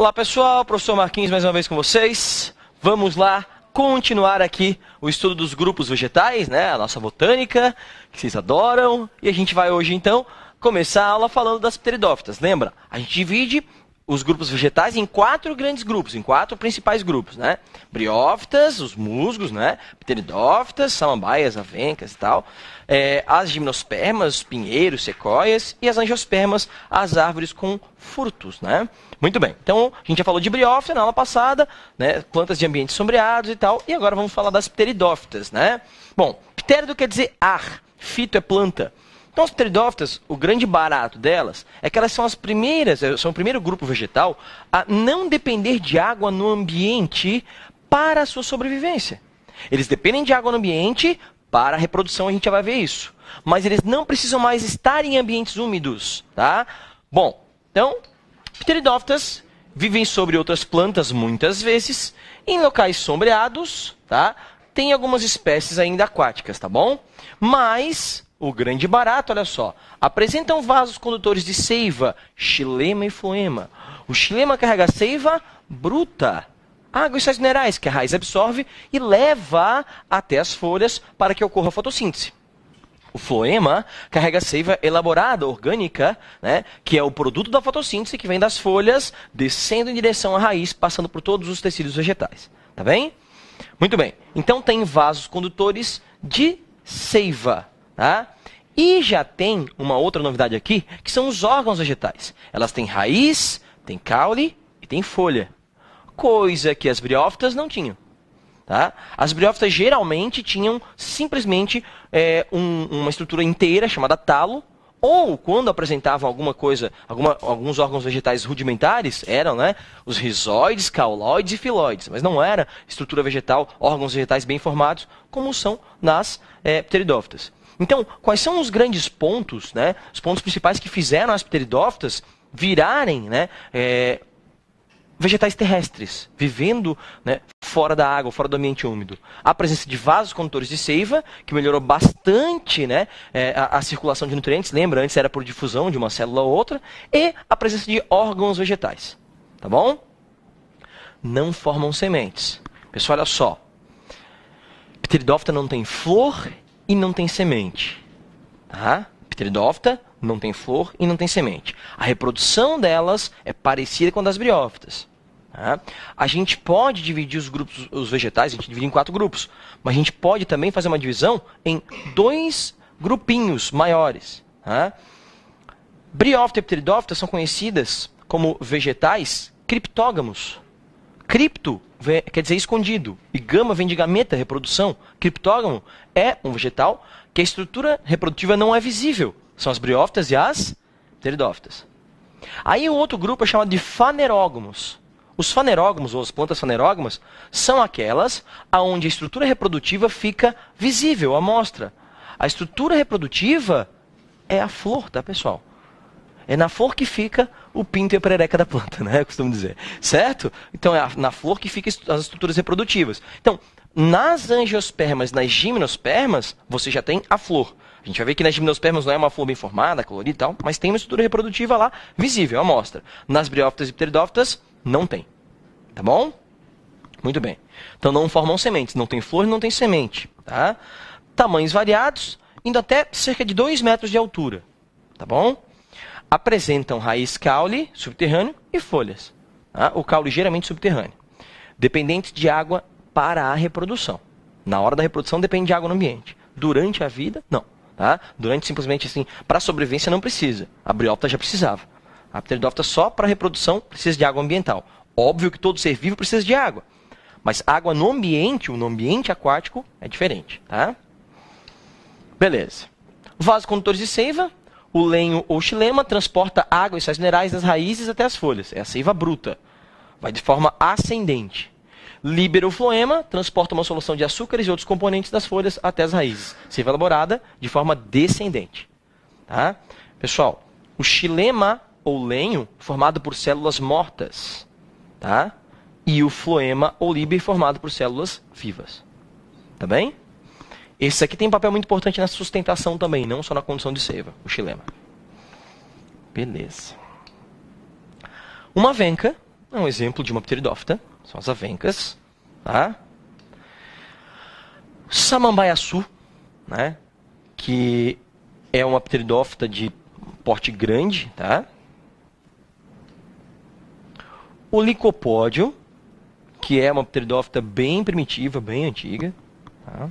Olá pessoal, professor Marquinhos mais uma vez com vocês. Vamos lá continuar aqui o estudo dos grupos vegetais, né? A nossa botânica, que vocês adoram. E a gente vai hoje então começar a aula falando das pteridófitas. Lembra? A gente divide os grupos vegetais em 4 grandes grupos, em 4 principais grupos, né? Briófitas, os musgos, né? Pteridófitas, samambaias, avencas e tal. As gimnospermas, os pinheiros, sequoias, e as angiospermas, as árvores com frutos, né? Muito bem, então a gente já falou de briófita na aula passada, né? Plantas de ambientes sombreados e tal, e agora vamos falar das pteridófitas, né? Bom, ptérido quer dizer ar, fito é planta. Então, as pteridófitas, o grande barato delas é que elas são as primeiras, são o primeiro grupo vegetal a não depender de água no ambiente para a sua sobrevivência. Eles dependem de água no ambiente para a reprodução, a gente já vai ver isso. Mas eles não precisam mais estar em ambientes úmidos, tá? Bom, então, pteridófitas vivem sobre outras plantas muitas vezes, em locais sombreados, tá? Tem algumas espécies ainda aquáticas, tá bom? Mas o grande barato, olha só, apresentam vasos condutores de seiva, xilema e floema. O xilema carrega seiva bruta, água e sais minerais, que a raiz absorve e leva até as folhas para que ocorra a fotossíntese. O floema carrega seiva elaborada, orgânica, né, que é o produto da fotossíntese que vem das folhas, descendo em direção à raiz, passando por todos os tecidos vegetais. Tá bem? Muito bem. Então tem vasos condutores de seiva. Tá? E já tem uma outra novidade aqui, que são os órgãos vegetais. Elas têm raiz, têm caule e têm folha. Coisa que as briófitas não tinham. Tá? As briófitas geralmente tinham simplesmente uma estrutura inteira chamada talo, ou quando apresentavam alguma coisa, alguns órgãos vegetais rudimentares, eram, né, os rizóides, cauloides e filóides, mas não era estrutura vegetal, órgãos vegetais bem formados, como são nas pteridófitas. Então, quais são os grandes pontos, né, os pontos principais que fizeram as pteridófitas virarem, né, vegetais terrestres, vivendo, né, fora da água, fora do ambiente úmido? A presença de vasos condutores de seiva, que melhorou bastante, né, a circulação de nutrientes, lembra, antes era por difusão de uma célula a outra, e a presença de órgãos vegetais. Tá bom? Não formam sementes. Pessoal, olha só. Pteridófita não tem flor e não tem semente. Tá? Pteridófita não tem flor e não tem semente. A reprodução delas é parecida com a das briófitas. Tá? A gente pode dividir os grupos, os vegetais, a gente divide em 4 grupos, mas a gente pode também fazer uma divisão em 2 grupinhos maiores. Tá? Briófita e pteridófita são conhecidas como vegetais criptógamos. Cripto quer dizer escondido, e gama vem de gameta, reprodução. Criptógamo é um vegetal que a estrutura reprodutiva não é visível. São as briófitas e as pteridófitas. Aí o outro grupo é chamado de fanerógamos. Os fanerógamos, ou as plantas fanerógamas, são aquelas onde a estrutura reprodutiva fica visível, à mostra. A estrutura reprodutiva é a flor, tá, pessoal? É na flor que fica o pinto e a perereca da planta, né? Eu costumo dizer. Certo? Então, é na flor que ficam as estruturas reprodutivas. Então, nas angiospermas, nas gimnospermas, você já tem a flor. A gente vai ver que nas gimnospermas não é uma flor bem formada, colorida e tal, mas tem uma estrutura reprodutiva lá, visível, à mostra. Nas briófitas e pteridófitas, não tem. Tá bom? Muito bem. Então, não formam sementes. Não tem flor e não tem semente. Tá? Tamanhos variados, indo até cerca de 2 metros de altura. Tá bom? Apresentam raiz caule, subterrâneo, e folhas. Tá? O caule geralmente subterrâneo. Dependentes de água para a reprodução. Na hora da reprodução depende de água no ambiente. Durante a vida, não. Tá? Durante simplesmente assim, para a sobrevivência não precisa. A briófita já precisava. A pteridófita só para a reprodução precisa de água ambiental. Óbvio que todo ser vivo precisa de água. Mas água no ambiente aquático, é diferente. Tá? Beleza. Vasos condutores de seiva. O lenho ou xilema transporta água e sais minerais das raízes até as folhas. É a seiva bruta. Vai de forma ascendente. Líbero ou floema transporta uma solução de açúcares e outros componentes das folhas até as raízes. Seiva elaborada de forma descendente. Tá? Pessoal, o xilema ou lenho formado por células mortas. Tá? E o floema ou líbero formado por células vivas. Tá bem? Esse aqui tem um papel muito importante na sustentação também, não só na condição de seiva, o xilema. Beleza. Uma venca é um exemplo de uma pteridófita. São as avencas. Tá? Samambaiaçu, né? Que é uma pteridófita de porte grande. Tá? O licopódio, que é uma pteridófita bem primitiva, bem antiga. Tá?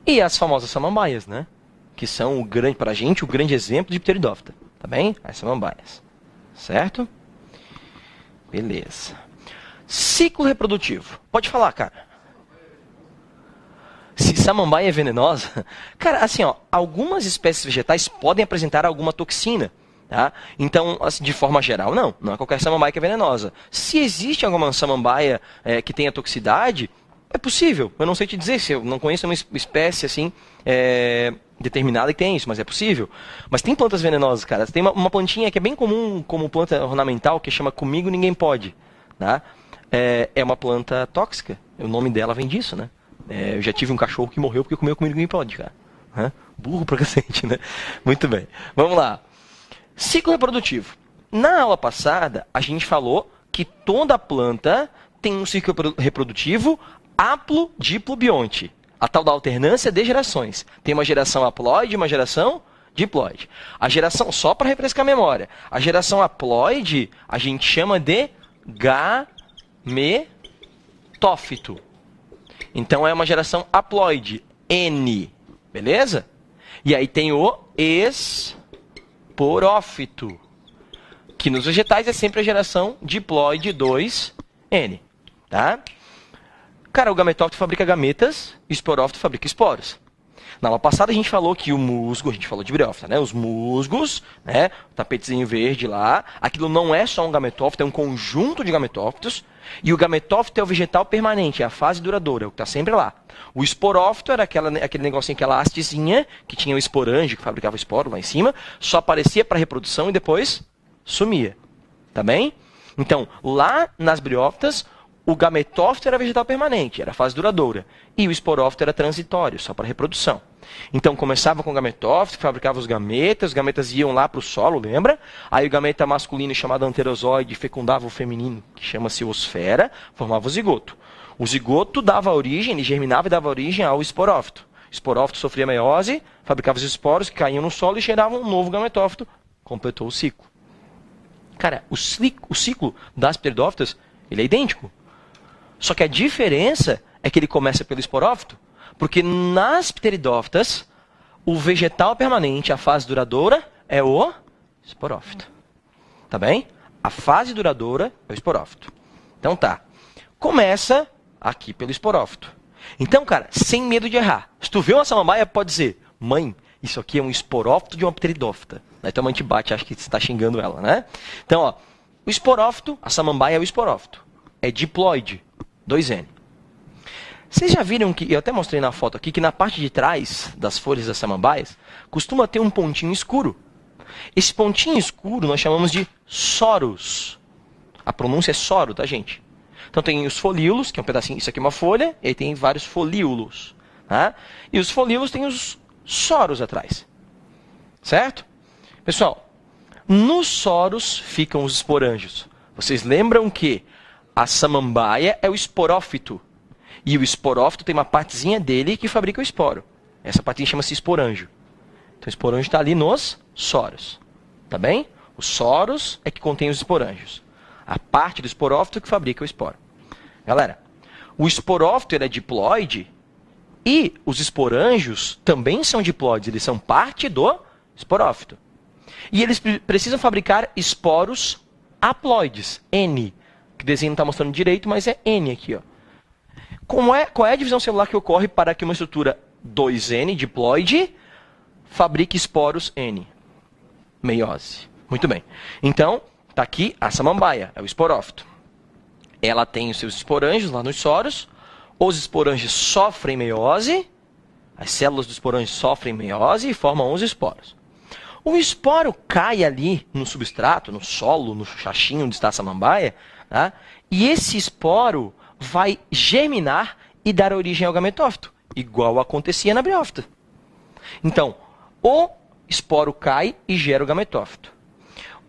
E as famosas samambaias, né? Que são o grande, pra gente, o grande exemplo de pteridófita. Tá bem? As samambaias. Certo? Beleza. Ciclo reprodutivo. Pode falar, cara. Se samambaia é venenosa... Cara, assim, ó, algumas espécies vegetais podem apresentar alguma toxina. Tá? Então, assim, de forma geral, não é qualquer samambaia que é venenosa. Se existe alguma samambaia que tenha toxicidade, é possível. Eu não sei te dizer, se eu não conheço uma espécie assim determinada que tem isso, mas é possível. Mas tem plantas venenosas, cara. Tem uma plantinha que é bem comum como planta ornamental, que chama Comigo Ninguém Pode. Tá? É uma planta tóxica. O nome dela vem disso, né? Eu já tive um cachorro que morreu porque comeu Comigo Ninguém Pode, cara. Burro pra cacete, né? Muito bem. Vamos lá. Ciclo reprodutivo. Na aula passada, a gente falou que toda planta tem um ciclo reprodutivo haplo-diplobionte. A tal da alternância de gerações. Tem uma geração haploide e uma geração diploide. A geração, só para refrescar a memória, a geração haploide a gente chama de gametófito. Então é uma geração haploide, N. Beleza? E aí tem o esporófito, que nos vegetais é sempre a geração diploide 2N. Tá? Cara, o gametófito fabrica gametas e o esporófito fabrica esporos. Na aula passada a gente falou que o musgo, a gente falou de briófita, né? Os musgos, né? O tapetezinho verde lá, aquilo não é só um gametófito, é um conjunto de gametófitos. E o gametófito é o vegetal permanente, é a fase duradoura, é o que está sempre lá. O esporófito era aquele negocinho, aquela hastezinha, que tinha o esporângio, que fabricava esporo lá em cima, só aparecia para reprodução e depois sumia. Tá bem? Então, lá nas briófitas, o gametófito era vegetal permanente, era a fase duradoura. E o esporófito era transitório, só para reprodução. Então, começava com o gametófito, que fabricava os gametas iam lá para o solo, lembra? Aí o gameta masculino, chamado anterozoide, fecundava o feminino, que chama-se osfera, formava o zigoto. O zigoto dava origem, ele germinava e dava origem ao esporófito. O esporófito sofria meiose, fabricava os esporos que caíam no solo e geravam um novo gametófito. Completou o ciclo. Cara, o ciclo das pteridófitas, ele é idêntico. Só que a diferença é que ele começa pelo esporófito, porque nas pteridófitas, o vegetal permanente, a fase duradoura, é o esporófito. Tá bem? A fase duradoura é o esporófito. Então tá. Começa aqui pelo esporófito. Então, cara, sem medo de errar. Se tu vê uma samambaia, pode dizer, mãe, isso aqui é um esporófito de uma pteridófita. Aí tua mãe te bate, acha que você está xingando ela, né? Então, ó, o esporófito, a samambaia é o esporófito. É diploide, 2N. Vocês já viram que, eu até mostrei na foto aqui, que na parte de trás das folhas das samambaias, costuma ter um pontinho escuro. Esse pontinho escuro nós chamamos de soros. A pronúncia é soro, tá, gente? Então tem os folíolos, que é um pedacinho, isso aqui é uma folha, e aí tem vários folíolos. Tá? E os folíolos têm os soros atrás. Certo? Pessoal, nos soros ficam os esporângios. Vocês lembram que a samambaia é o esporófito. E o esporófito tem uma partezinha dele que fabrica o esporo. Essa partezinha chama-se esporângio. Então o esporângio está ali nos soros. Tá bem? Os soros é que contém os esporângios. A parte do esporófito que fabrica o esporo. Galera, o esporófito é diploide e os esporângios também são diploides. Eles são parte do esporófito. E eles precisam fabricar esporos haploides, N. Que o desenho não está mostrando direito, mas é N aqui, ó. Qual é a divisão celular que ocorre para que uma estrutura 2N, diploide, fabrique esporos N? Meiose. Muito bem. Então, está aqui a samambaia, é o esporófito. Ela tem os seus esporângios lá nos soros. Os esporângios sofrem meiose. As células do esporângio sofrem meiose e formam os esporos. O esporo cai ali no substrato, no solo, no chachinho onde está a samambaia, tá? E esse esporo vai germinar e dar origem ao gametófito, igual acontecia na briófita. Então, o esporo cai e gera o gametófito.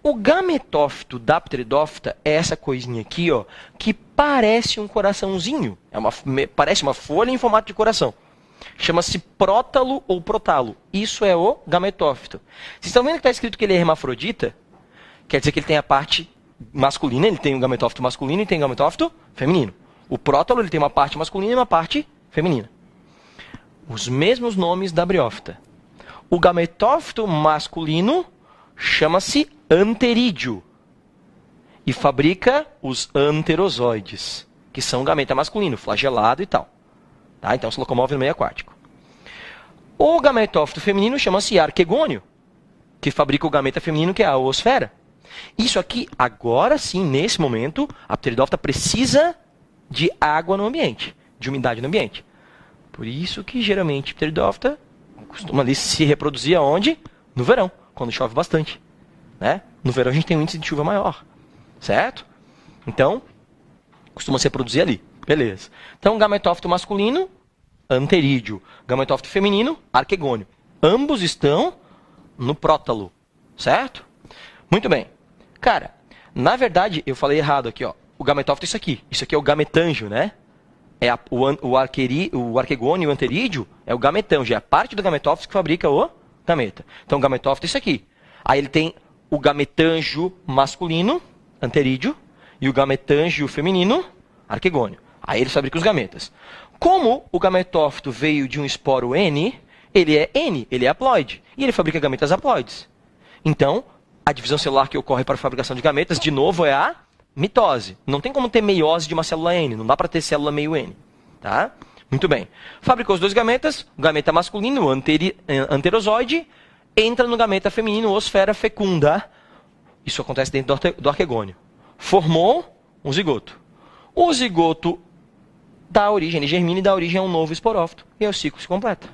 O gametófito da pteridófita é essa coisinha aqui, ó, que parece um coraçãozinho. Parece uma folha em formato de coração. Chama-se prótalo ou protalo. Isso é o gametófito. Vocês estão vendo que está escrito que ele é hermafrodita? Quer dizer que ele tem a parte masculina, ele tem um gametófito masculino e tem um gametófito feminino. O prótalo ele tem uma parte masculina e uma parte feminina. Os mesmos nomes da briófita. O gametófito masculino chama-se anterídeo e fabrica os anterozoides, que são o gameta masculino, flagelado e tal. Tá? Então se locomove no meio aquático. O gametófito feminino chama-se arquegônio, que fabrica o gameta feminino, que é a oosfera. Isso aqui, agora sim, nesse momento, a pteridófita precisa de água no ambiente, de umidade no ambiente. Por isso que geralmente a pteridófita costuma ali se reproduzir aonde? No verão, quando chove bastante. Né? No verão a gente tem um índice de chuva maior. Certo? Então, costuma se reproduzir ali. Beleza. Então, gametófito masculino, anterídeo. Gametófito feminino, arquegônio. Ambos estão no prótalo. Certo? Muito bem. Cara, na verdade, eu falei errado aqui, ó. O gametófito é isso aqui. Isso aqui é o gametângio, né? O arquegônio e o anterídeo é o gametângio. É a parte do gametófito que fabrica o gameta. Então, o gametófito é isso aqui. Aí ele tem o gametângio masculino, anterídeo, e o gametângio feminino, arquegônio. Aí eles fabricam os gametas. Como o gametófito veio de um esporo N, ele é haploide. E ele fabrica gametas haploides. Então, a divisão celular que ocorre para a fabricação de gametas, de novo, é a mitose. Não tem como ter meiose de uma célula N. Não dá para ter célula meio N. Tá? Muito bem. Fabricou os dois gametas, o gameta masculino, o anterozoide, entra no gameta feminino, oosfera fecunda. Isso acontece dentro do arquegônio. Formou um zigoto. O zigoto dá origem, ele germina e dá origem a um novo esporófito. E aí o ciclo se completa.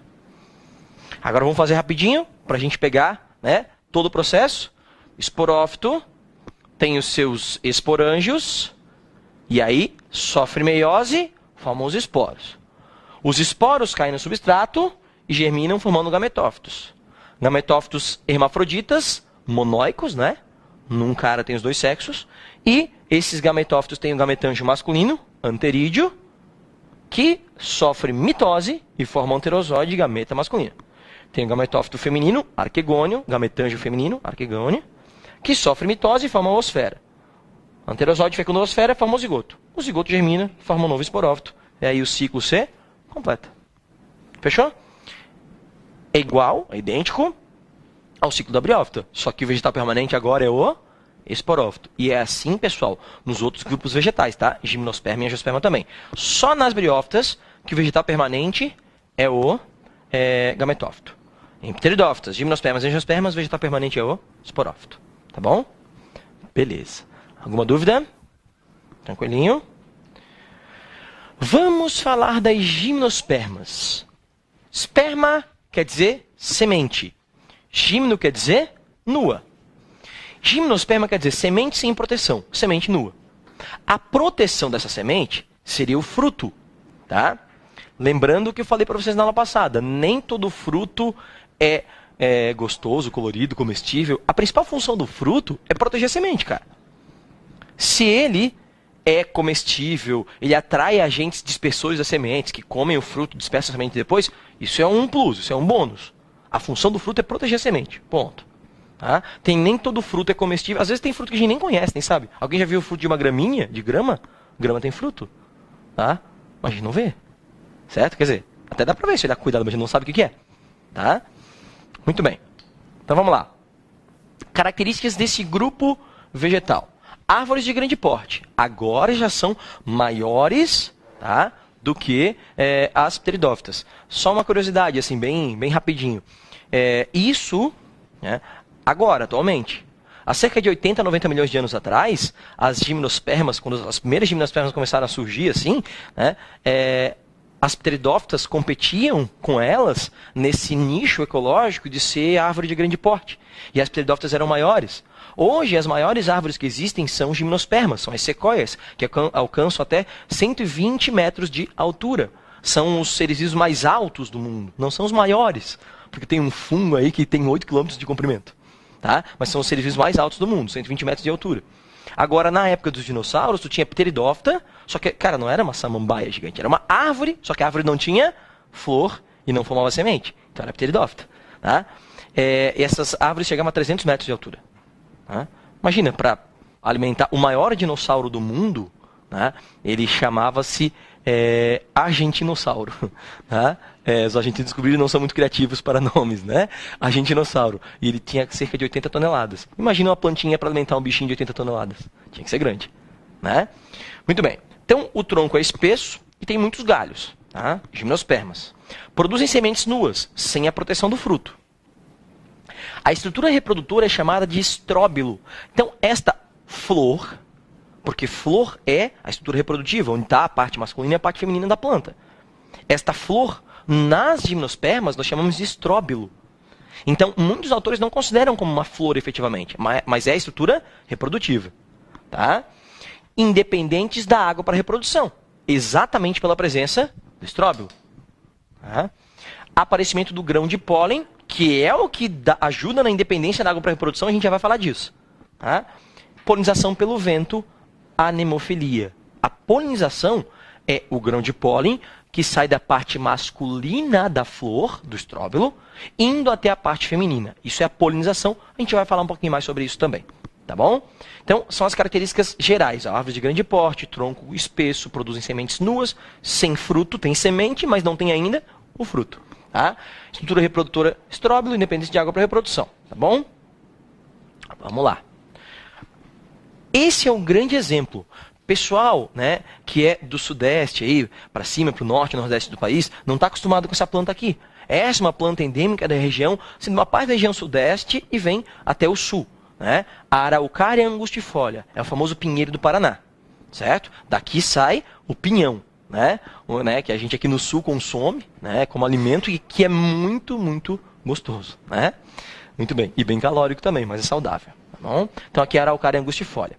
Agora vamos fazer rapidinho, para a gente pegar, né, todo o processo. Esporófito tem os seus esporângios, e aí sofre meiose, formam os esporos. Os esporos caem no substrato e germinam formando gametófitos. Gametófitos hermafroditas, monóicos, né? Num cara tem os dois sexos. E esses gametófitos têm o gametângio masculino, anterídeo, que sofre mitose e forma um anterozoide e gameta masculino. Tem o gametófito feminino, arquegônio, gametângio feminino, arquegônio, que sofre mitose e forma a oosfera. Anterozoide fecunda a oosfera, forma o zigoto. O zigoto germina, forma um novo esporófito. E aí o ciclo se completa. Fechou? É igual, é idêntico ao ciclo da briófita. Só que o vegetal permanente agora é o esporófito. E é assim, pessoal, nos outros grupos vegetais, tá? Gimnosperma e angiosperma também. Só nas briófitas que o vegetal permanente é o gametófito. Em pteridófitas, gimnospermas e angiospermas, o vegetal permanente é o esporófito. Tá bom? Beleza. Alguma dúvida? Tranquilinho? Vamos falar das gimnospermas. Esperma quer dizer semente. Gimno quer dizer nua. Gimnosperma quer dizer semente sem proteção, semente nua. A proteção dessa semente seria o fruto, tá? Lembrando o que eu falei para vocês na aula passada, nem todo fruto é gostoso, colorido, comestível. A principal função do fruto é proteger a semente, cara. Se ele é comestível, ele atrai agentes dispersores das sementes, que comem o fruto, dispersam a semente depois, isso é um plus, isso é um bônus. A função do fruto é proteger a semente, ponto. Tá? Nem todo fruto é comestível. Às vezes tem fruto que a gente nem conhece, nem sabe. Alguém já viu o fruto de uma graminha, de grama? Grama tem fruto. Tá? Mas a gente não vê. Certo? Quer dizer, até dá pra ver se ele dá cuidado, mas a gente não sabe o que é. Tá? Muito bem. Então vamos lá. Características desse grupo vegetal. Árvores de grande porte. Agora já são maiores, tá, do que as pteridófitas. Só uma curiosidade, assim, bem rapidinho. Isso, né, agora, atualmente, há cerca de 80, 90 milhões de anos atrás, as gimnospermas, quando as primeiras gimnospermas começaram a surgir, assim, né, as pteridófitas competiam com elas nesse nicho ecológico de ser árvore de grande porte. E as pteridófitas eram maiores. Hoje, as maiores árvores que existem são gimnospermas, são as sequoias, que alcançam até 120 metros de altura. São os seres vivos mais altos do mundo, não são os maiores, porque tem um fungo aí que tem 8 quilômetros de comprimento. tá? Mas são os seres vivos mais altos do mundo, 120 metros de altura. Agora, na época dos dinossauros, tu tinha pteridófita, só que, cara, não era uma samambaia gigante, era uma árvore, só que a árvore não tinha flor e não formava semente. Então era pteridófita, tá? E essas árvores chegavam a 300 metros de altura. Tá? Imagina, para alimentar o maior dinossauro do mundo, tá? Ele chamava-se Argentinossauro. Tá? Os argentinos descobriram não são muito criativos para nomes, né? Argentinossauro. E ele tinha cerca de 80 toneladas. Imagina uma plantinha para alimentar um bichinho de 80 toneladas. Tinha que ser grande. Né? Muito bem. Então, o tronco é espesso e tem muitos galhos. Tá? Gimnospermas. Produzem sementes nuas, sem a proteção do fruto. A estrutura reprodutora é chamada de estróbilo. Então, esta flor, porque flor é a estrutura reprodutiva, onde está a parte masculina e a parte feminina da planta. Esta flor, nas gimnospermas, nós chamamos de estróbilo. Então, muitos autores não consideram como uma flor efetivamente, mas é a estrutura reprodutiva. Tá? Independentes da água para reprodução, exatamente pela presença do estróbilo. Tá? Aparecimento do grão de pólen, que é o que ajuda na independência da água para reprodução, a gente já vai falar disso. Tá? Polinização pelo vento, anemofilia. A polinização é o grão de pólen que sai da parte masculina da flor, do estróbilo, indo até a parte feminina. Isso é a polinização, a gente vai falar um pouquinho mais sobre isso também. Tá bom? Então, são as características gerais. A árvore de grande porte, tronco espesso, produzem sementes nuas, sem fruto, tem semente, mas não tem ainda o fruto. Tá? Estrutura reprodutora estróbilo, independente de água para reprodução. Tá bom? Vamos lá. Esse é um grande exemplo. Pessoal, né, que é do sudeste, aí para cima, para o norte e nordeste do país, não está acostumado com essa planta aqui. Essa é uma planta endêmica da região, sendo uma parte da região sudeste e vem até o sul. Né? A Araucária angustifolia, é o famoso pinheiro do Paraná. Certo? Daqui sai o pinhão, né? Que a gente aqui no sul consome, né, como alimento e que é muito, muito gostoso. Né? Muito bem. E bem calórico também, mas é saudável. Tá bom? Então aqui é a Araucária angustifolia.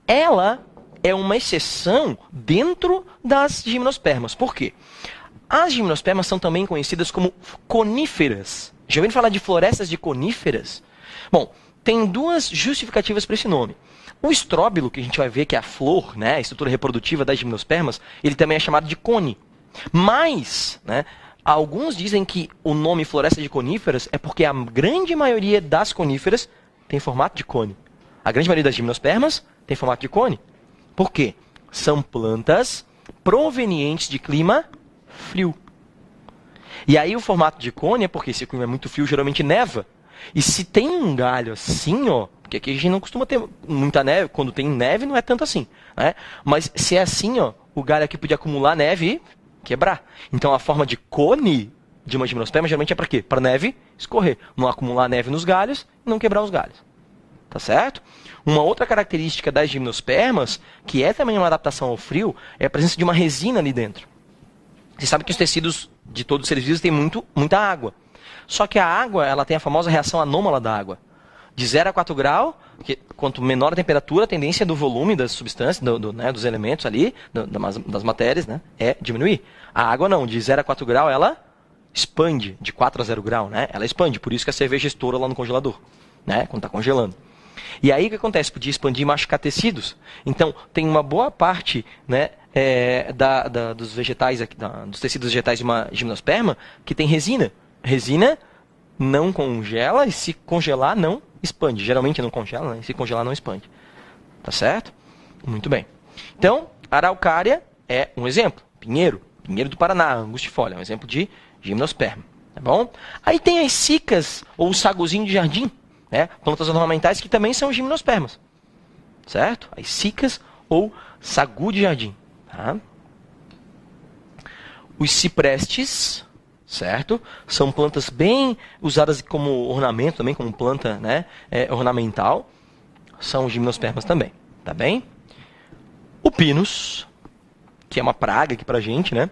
Ela é uma exceção dentro das gimnospermas. Por quê? As gimnospermas são também conhecidas como coníferas. Já ouviram falar de florestas de coníferas? Bom, tem duas justificativas para esse nome. O estróbilo, que a gente vai ver que é a flor, né, a estrutura reprodutiva das gimnospermas, ele também é chamado de cone. Mas, né, alguns dizem que o nome floresta de coníferas é porque a grande maioria das coníferas tem formato de cone. A grande maioria das gimnospermas tem formato de cone. Por quê? São plantas provenientes de clima frio. E aí o formato de cone é porque se o clima é muito frio, geralmente neva. E se tem um galho assim, ó, porque aqui a gente não costuma ter muita neve, quando tem neve não é tanto assim, né? Mas se é assim, ó, o galho aqui pode acumular neve e quebrar. Então a forma de cone de uma gimnosperma geralmente é para quê? Para neve escorrer, não acumular neve nos galhos e não quebrar os galhos. Tá certo? Uma outra característica das gimnospermas, que é também uma adaptação ao frio, é a presença de uma resina ali dentro. Você sabe que os tecidos de todos os seres vivos têm muita água. Só que a água, ela tem a famosa reação anômala da água. De 0 a 4 graus, que quanto menor a temperatura, a tendência do volume das substâncias, né, dos elementos ali, das matérias, né, é diminuir. A água não, de 0 a 4 graus ela expande, de 4 a 0 graus, né, ela expande, por isso que a cerveja estoura lá no congelador, né, quando está congelando. E aí o que acontece? Podia expandir e machucar tecidos. Então, tem uma boa parte, né, dos vegetais, dos tecidos vegetais de uma gimnosperma que tem resina. Resina não congela e se congelar não expande. Geralmente não congela, né? E se congelar não expande. Tá certo? Muito bem. Então, Araucária é um exemplo. Pinheiro do Paraná, angustifolia, é um exemplo de gimnosperma. Tá bom? Aí tem as cicas ou o saguzinho de jardim, né? Plantas ornamentais que também são gimnospermas. Certo? As cicas ou sagu de jardim. Tá? Os ciprestes, certo? São plantas bem usadas como ornamento também, como planta, né, ornamental. São gimnospermas também, tá bem? O pinus, que é uma praga aqui pra gente, né?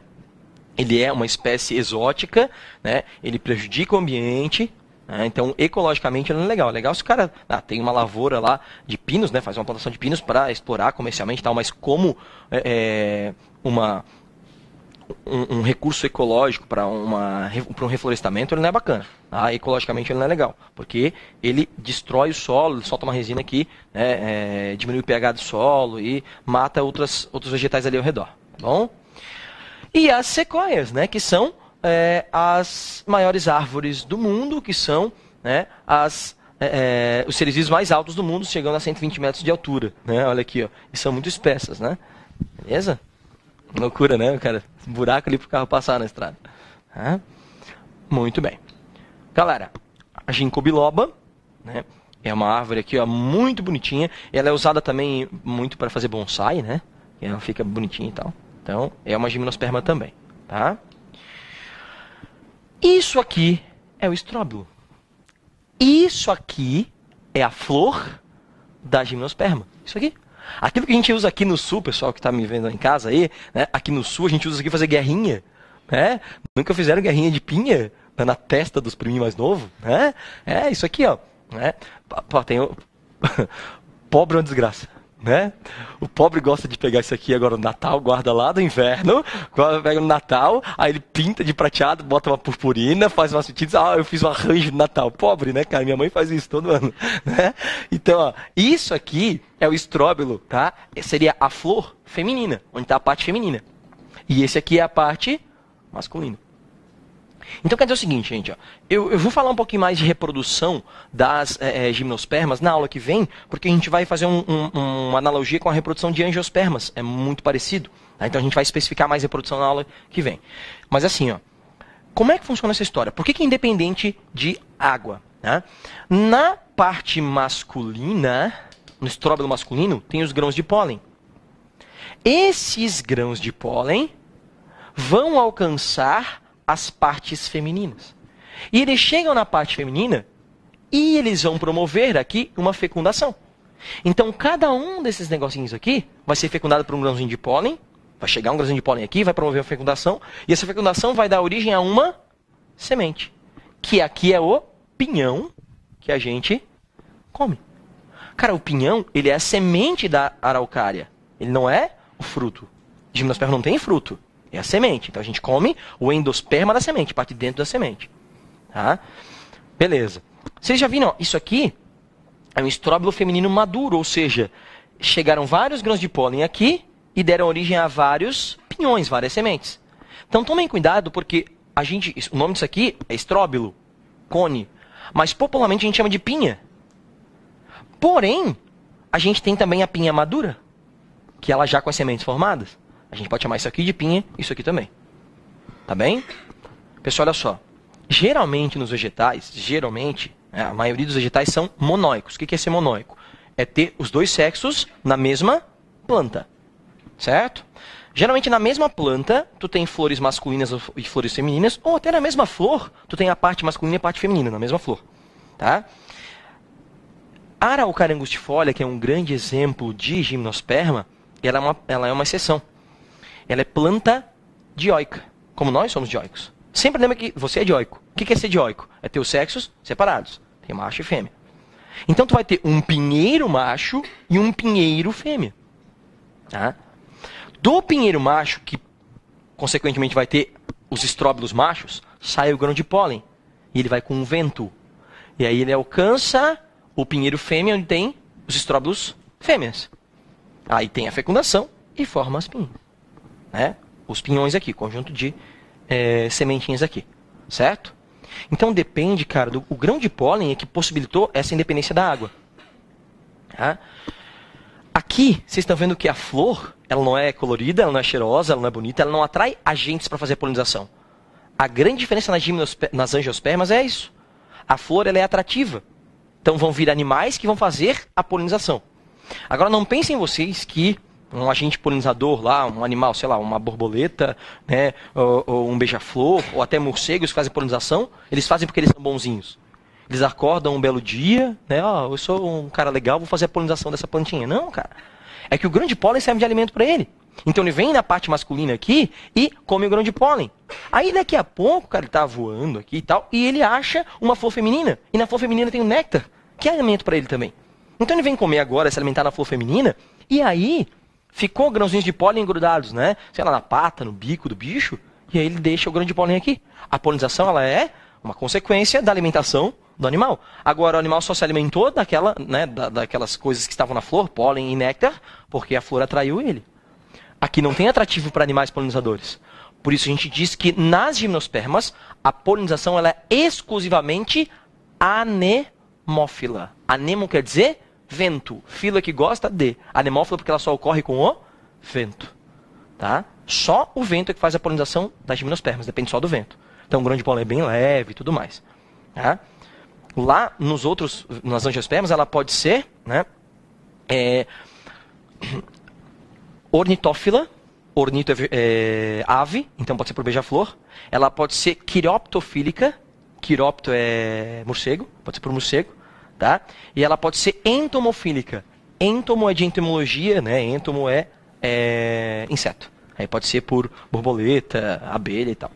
Ele é uma espécie exótica, né? Ele prejudica o ambiente, né? Então ecologicamente ele não é legal. É legal se o cara tem uma lavoura lá de pinos, né? Faz uma plantação de pinos para explorar comercialmente e tal, mas como um recurso ecológico para um reflorestamento, ele não é bacana. Tá? Ecologicamente ele não é legal, porque ele destrói o solo, ele solta uma resina aqui, né, diminui o pH do solo e mata outros vegetais ali ao redor. Tá bom? E as sequoias, né, que são as maiores árvores do mundo, que são, né, os seres vivos mais altos do mundo, chegando a 120 metros de altura. Né? Olha aqui, ó, e são muito espessas, né? Beleza? Loucura, né, cara? Buraco ali pro carro passar na estrada. Muito bem. Galera, a ginkgo biloba, né, é uma árvore aqui, ó, muito bonitinha. Ela é usada também muito para fazer bonsai, né? E ela fica bonitinha e tal. Então, é uma gimnosperma também, tá? Isso aqui é o estróbilo. Isso aqui é a flor da gimnosperma. Isso aqui. Aquilo que a gente usa aqui no sul, pessoal que está me vendo em casa aí, né? Aqui no sul a gente usa aqui fazer guerrinha, né? Nunca fizeram guerrinha de pinha na testa dos priminhos mais novos, né? É isso aqui, ó. Né? Pô, tem o... Pobre é uma desgraça, né? O pobre gosta de pegar isso aqui agora no Natal, guarda lá do inverno, pega no Natal, aí ele pinta de prateado, bota uma purpurina, faz umas tintas, eu fiz um arranjo de Natal. Pobre, né, cara? Minha mãe faz isso todo ano, né? Então, ó, isso aqui é o estróbilo, tá? Seria a flor feminina, onde está a parte feminina. E esse aqui é a parte masculina. Então quer dizer o seguinte, gente, ó, eu vou falar um pouquinho mais de reprodução das gimnospermas na aula que vem, porque a gente vai fazer uma analogia com a reprodução de angiospermas, é muito parecido, tá? Então a gente vai especificar mais reprodução na aula que vem. Mas assim, ó, como é que funciona essa história? Por que é independente de água? Né? Na parte masculina, no estróbilo masculino, tem os grãos de pólen. Esses grãos de pólen vão alcançar as partes femininas. E eles chegam na parte feminina e eles vão promover aqui uma fecundação. Então, cada um desses negocinhos aqui vai ser fecundado por um grãozinho de pólen, vai chegar um grãozinho de pólen aqui, vai promover uma fecundação, e essa fecundação vai dar origem a uma semente, que aqui é o pinhão que a gente come. Cara, o pinhão, ele é a semente da araucária, ele não é o fruto. O gimnosperma não tem fruto. É a semente. Então a gente come o endosperma da semente, parte de dentro da semente. Tá? Beleza. Vocês já viram, ó, isso aqui é um estróbilo feminino maduro, ou seja, chegaram vários grãos de pólen aqui e deram origem a vários pinhões, várias sementes. Então tomem cuidado, porque o nome disso aqui é estróbilo, cone, mas popularmente a gente chama de pinha. Porém, a gente tem também a pinha madura, que ela já com as sementes formadas. A gente pode chamar isso aqui de pinha, isso aqui também. Tá bem? Pessoal, olha só. Geralmente nos vegetais, a maioria dos vegetais são monóicos. O que é ser monóico? É ter os dois sexos na mesma planta. Certo? Geralmente na mesma planta, tu tem flores masculinas e flores femininas, ou até na mesma flor, tu tem a parte masculina e a parte feminina na mesma flor. Tá? A araucária angustifolia, que é um grande exemplo de gimnosperma, ela é uma exceção. Ela é planta dioica, como nós somos dioicos. Sempre lembra que você é dioico. O que é ser dioico? É ter os sexos separados. Tem macho e fêmea. Então tu vai ter um pinheiro macho e um pinheiro fêmea. Tá? Do pinheiro macho, que consequentemente vai ter os estróbilos machos, sai o grão de pólen. E ele vai com um vento. E aí ele alcança o pinheiro fêmea, onde tem os estróbilos fêmeas. Aí tem a fecundação e forma as pinhas. Né? Os pinhões aqui, conjunto de sementinhas aqui, certo? Então depende, cara, o grão de pólen é que possibilitou essa independência da água. Tá? Aqui, vocês estão vendo que a flor, ela não é colorida, ela não é cheirosa, ela não é bonita, ela não atrai agentes para fazer a polinização. A grande diferença nas angiospermas é isso. A flor, ela é atrativa. Então vão vir animais que vão fazer a polinização. Agora não pensem vocês que um agente polinizador lá, um animal, sei lá, uma borboleta, né, ou um beija-flor, ou até morcegos que fazem polinização, eles fazem porque eles são bonzinhos. Eles acordam um belo dia, né, eu sou um cara legal, vou fazer a polinização dessa plantinha. Não, cara. É que o grão de pólen serve de alimento para ele. Então ele vem na parte masculina aqui e come o grão de pólen. Aí daqui a pouco, cara, ele tá voando aqui e tal, e ele acha uma flor feminina. E na flor feminina tem o néctar, que é alimento para ele também. Então ele vem comer agora, se alimentar na flor feminina, e aí ficou grãozinhos de pólen grudados, né? Sei lá, na pata, no bico do bicho, e aí ele deixa o grão de pólen aqui. A polinização, ela é uma consequência da alimentação do animal. Agora, o animal só se alimentou daquelas coisas que estavam na flor, pólen e néctar, porque a flor atraiu ele. Aqui não tem atrativo para animais polinizadores. Por isso a gente diz que nas gimnospermas, a polinização ela é exclusivamente anemófila. Anemo quer dizer vento. Fila que gosta de. Anemófila porque ela só ocorre com o vento. Tá? Só o vento é que faz a polinização das gimnospermas. Depende só do vento. Então o grão de pólen é bem leve e tudo mais. Tá? Lá nas angiospermas, ela pode ser, né, ornitófila. Ornito é ave, então pode ser por beija-flor. Ela pode ser quiroptofílica. Quiropto é morcego, pode ser por morcego. Tá? E ela pode ser entomofílica. Entomo é de entomologia, né? Entomo é inseto. Aí pode ser por borboleta, abelha e tal.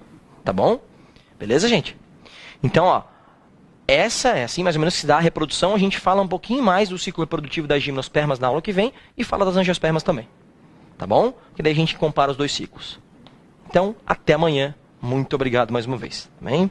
Tá bom? Beleza, gente? Então, ó, essa é assim mais ou menos que se dá a reprodução. A gente fala um pouquinho mais do ciclo reprodutivo das gimnospermas na aula que vem e fala das angiospermas também. Tá bom? Que daí a gente compara os dois ciclos. Então, até amanhã. Muito obrigado mais uma vez. Amém?